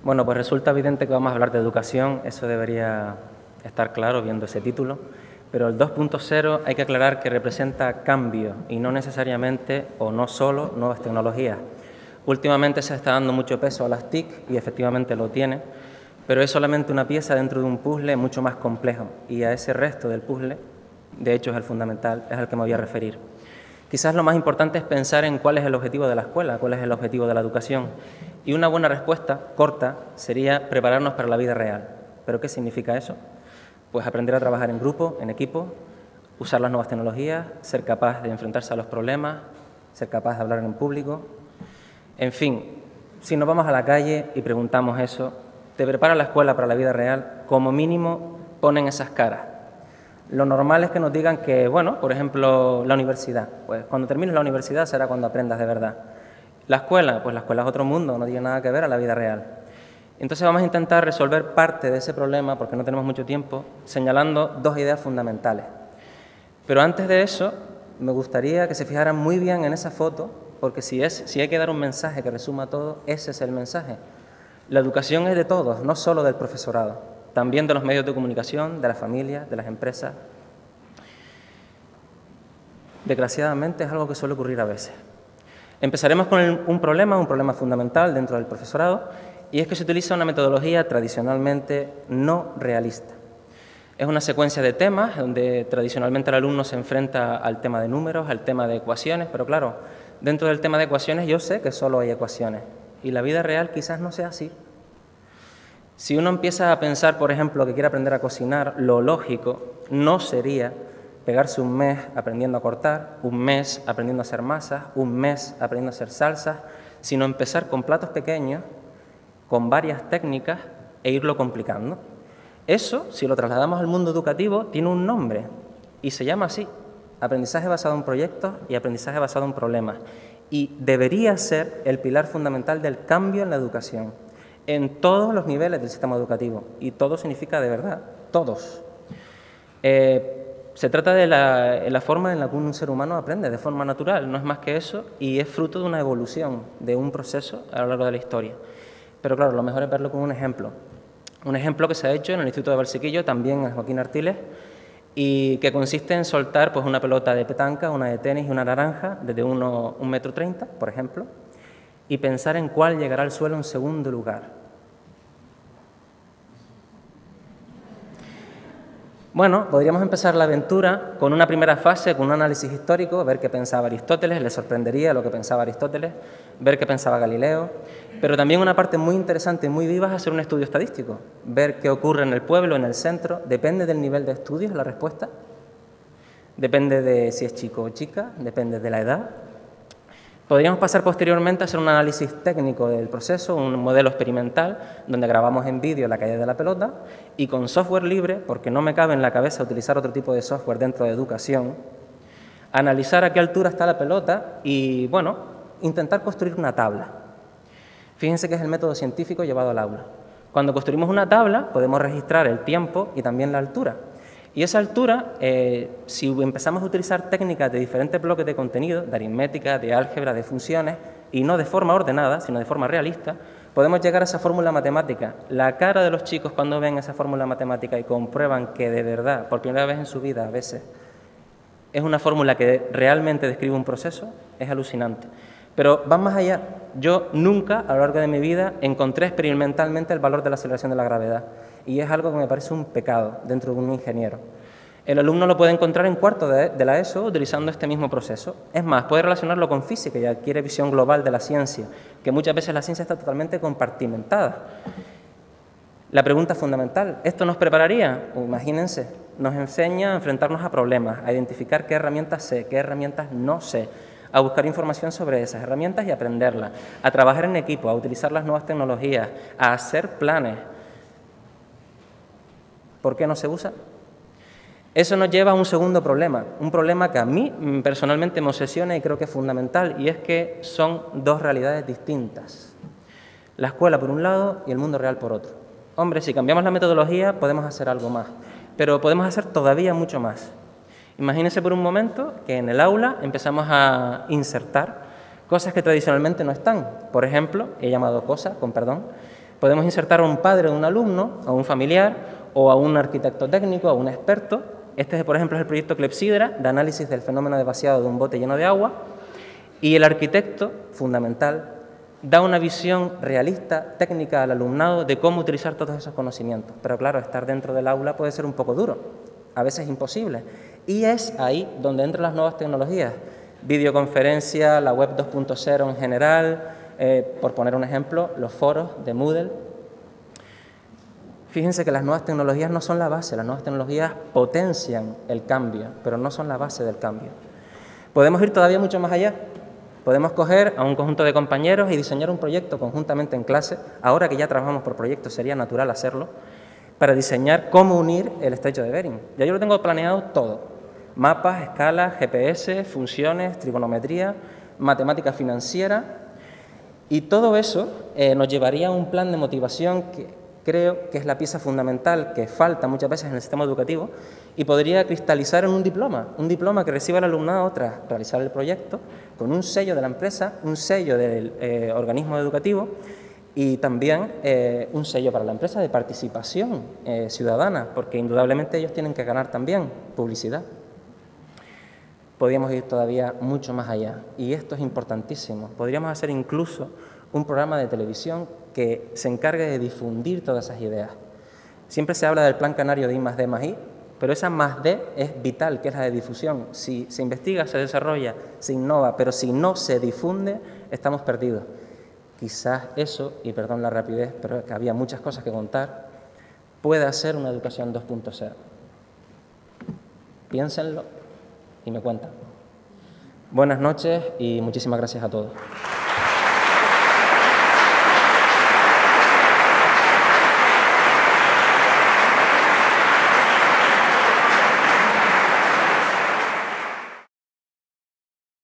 Bueno, pues resulta evidente que vamos a hablar de educación, eso debería estar claro viendo ese título, pero el 2.0 hay que aclarar que representa cambio y no necesariamente o no solo nuevas tecnologías. Últimamente se está dando mucho peso a las TIC y efectivamente lo tiene, pero es solamente una pieza dentro de un puzzle mucho más complejo y a ese resto del puzzle, de hecho es el fundamental, es al que me voy a referir. Quizás lo más importante es pensar en cuál es el objetivo de la escuela, cuál es el objetivo de la educación. Y una buena respuesta, corta, sería prepararnos para la vida real. ¿Pero qué significa eso? Pues aprender a trabajar en grupo, en equipo, usar las nuevas tecnologías, ser capaz de enfrentarse a los problemas, ser capaz de hablar en público. En fin, si nos vamos a la calle y preguntamos eso, ¿te prepara la escuela para la vida real? Como mínimo ponen esas caras. Lo normal es que nos digan que, bueno, por ejemplo, la universidad. Pues cuando termines la universidad será cuando aprendas de verdad. La escuela, pues la escuela es otro mundo, no tiene nada que ver a la vida real. Entonces vamos a intentar resolver parte de ese problema, porque no tenemos mucho tiempo, señalando dos ideas fundamentales. Pero antes de eso, me gustaría que se fijaran muy bien en esa foto, porque si hay que dar un mensaje que resuma todo, ese es el mensaje. La educación es de todos, no solo del profesorado. También de los medios de comunicación, de las familias, de las empresas. Desgraciadamente es algo que suele ocurrir a veces. Empezaremos con un problema fundamental dentro del profesorado, y es que se utiliza una metodología tradicionalmente no realista. Es una secuencia de temas donde tradicionalmente el alumno se enfrenta al tema de números, al tema de ecuaciones, pero claro, dentro del tema de ecuaciones yo sé que solo hay ecuaciones, y la vida real quizás no sea así. Si uno empieza a pensar, por ejemplo, que quiere aprender a cocinar, lo lógico no sería pegarse un mes aprendiendo a cortar, un mes aprendiendo a hacer masas, un mes aprendiendo a hacer salsas, sino empezar con platos pequeños, con varias técnicas e irlo complicando. Eso, si lo trasladamos al mundo educativo, tiene un nombre y se llama así: aprendizaje basado en proyectos y aprendizaje basado en problemas. Y debería ser el pilar fundamental del cambio en la educación, en todos los niveles del sistema educativo. Y todo significa de verdad, todos. Se trata de la forma en la que un ser humano aprende de forma natural, no es más que eso, y es fruto de una evolución, de un proceso a lo largo de la historia. Pero claro, lo mejor es verlo con un ejemplo que se ha hecho en el Instituto de Valsequillo, también en Joaquín Artiles, y que consiste en soltar pues, una pelota de petanca, una de tenis y una naranja desde 1,30 m, por ejemplo, y pensar en cuál llegará al suelo en segundo lugar. Bueno, podríamos empezar la aventura con una primera fase, con un análisis histórico, ver qué pensaba Aristóteles, le sorprendería lo que pensaba Aristóteles, ver qué pensaba Galileo, pero también una parte muy interesante y muy viva es hacer un estudio estadístico, ver qué ocurre en el pueblo, en el centro, depende del nivel de estudios la respuesta, depende de si es chico o chica, depende de la edad. Podríamos pasar posteriormente a hacer un análisis técnico del proceso, un modelo experimental, donde grabamos en vídeo la caída de la pelota y con software libre, porque no me cabe en la cabeza utilizar otro tipo de software dentro de educación, analizar a qué altura está la pelota y, bueno, intentar construir una tabla. Fíjense que es el método científico llevado al aula. Cuando construimos una tabla podemos registrar el tiempo y también la altura. Y esa altura, si empezamos a utilizar técnicas de diferentes bloques de contenido, de aritmética, de álgebra, de funciones, y no de forma ordenada, sino de forma realista, podemos llegar a esa fórmula matemática. La cara de los chicos cuando ven esa fórmula matemática y comprueban que de verdad, por primera vez en su vida a veces, es una fórmula que realmente describe un proceso, es alucinante. Pero va más allá. Yo nunca, a lo largo de mi vida, encontré experimentalmente el valor de la aceleración de la gravedad. Y es algo que me parece un pecado dentro de un ingeniero. El alumno lo puede encontrar en cuarto de la ESO utilizando este mismo proceso. Es más, puede relacionarlo con física y adquiere visión global de la ciencia, que muchas veces la ciencia está totalmente compartimentada. La pregunta fundamental, ¿esto nos prepararía? Imagínense, nos enseña a enfrentarnos a problemas, a identificar qué herramientas sé, qué herramientas no sé, a buscar información sobre esas herramientas y aprenderlas, a trabajar en equipo, a utilizar las nuevas tecnologías, a hacer planes. ¿Por qué no se usa? Eso nos lleva a un segundo problema, un problema que a mí personalmente me obsesiona y creo que es fundamental, y es que son dos realidades distintas. La escuela por un lado y el mundo real por otro. Hombre, si cambiamos la metodología podemos hacer algo más, pero podemos hacer todavía mucho más. Imagínense por un momento que en el aula empezamos a insertar cosas que tradicionalmente no están. Por ejemplo, he llamado cosas, con perdón, Podemos insertar a un padre de un alumno, a un familiar o a un arquitecto técnico, a un experto. Este, por ejemplo, es el proyecto Clepsidra, de análisis del fenómeno de vaciado de un bote lleno de agua. Y el arquitecto, fundamental, da una visión realista, técnica al alumnado de cómo utilizar todos esos conocimientos. Pero claro, estar dentro del aula puede ser un poco duro, a veces imposible. Y es ahí donde entran las nuevas tecnologías. Videoconferencia, la web 2.0 en general, por poner un ejemplo, los foros de Moodle. Fíjense que las nuevas tecnologías no son la base, las nuevas tecnologías potencian el cambio, pero no son la base del cambio. Podemos ir todavía mucho más allá. Podemos coger a un conjunto de compañeros y diseñar un proyecto conjuntamente en clase, ahora que ya trabajamos por proyectos sería natural hacerlo, para diseñar cómo unir el estrecho de Bering. Ya yo lo tengo planeado todo: mapas, escalas, GPS, funciones, trigonometría, matemática financiera, y todo eso nos llevaría a un plan de motivación que creo que es la pieza fundamental que falta muchas veces en el sistema educativo y podría cristalizar en un diploma que reciba el alumnado tras realizar el proyecto, con un sello de la empresa, un sello del organismo educativo y también un sello para la empresa de participación ciudadana, porque indudablemente ellos tienen que ganar también publicidad. Podríamos ir todavía mucho más allá y esto es importantísimo. Podríamos hacer incluso un programa de televisión que se encargue de difundir todas esas ideas. Siempre se habla del Plan Canario de I+D+I, pero esa +D es vital, que es la de difusión. Si se investiga, se desarrolla, se innova, pero si no se difunde, estamos perdidos. Quizás eso, y perdón la rapidez, pero que había muchas cosas que contar, pueda ser una educación 2.0. Piénsenlo y me cuentan. Buenas noches y muchísimas gracias a todos.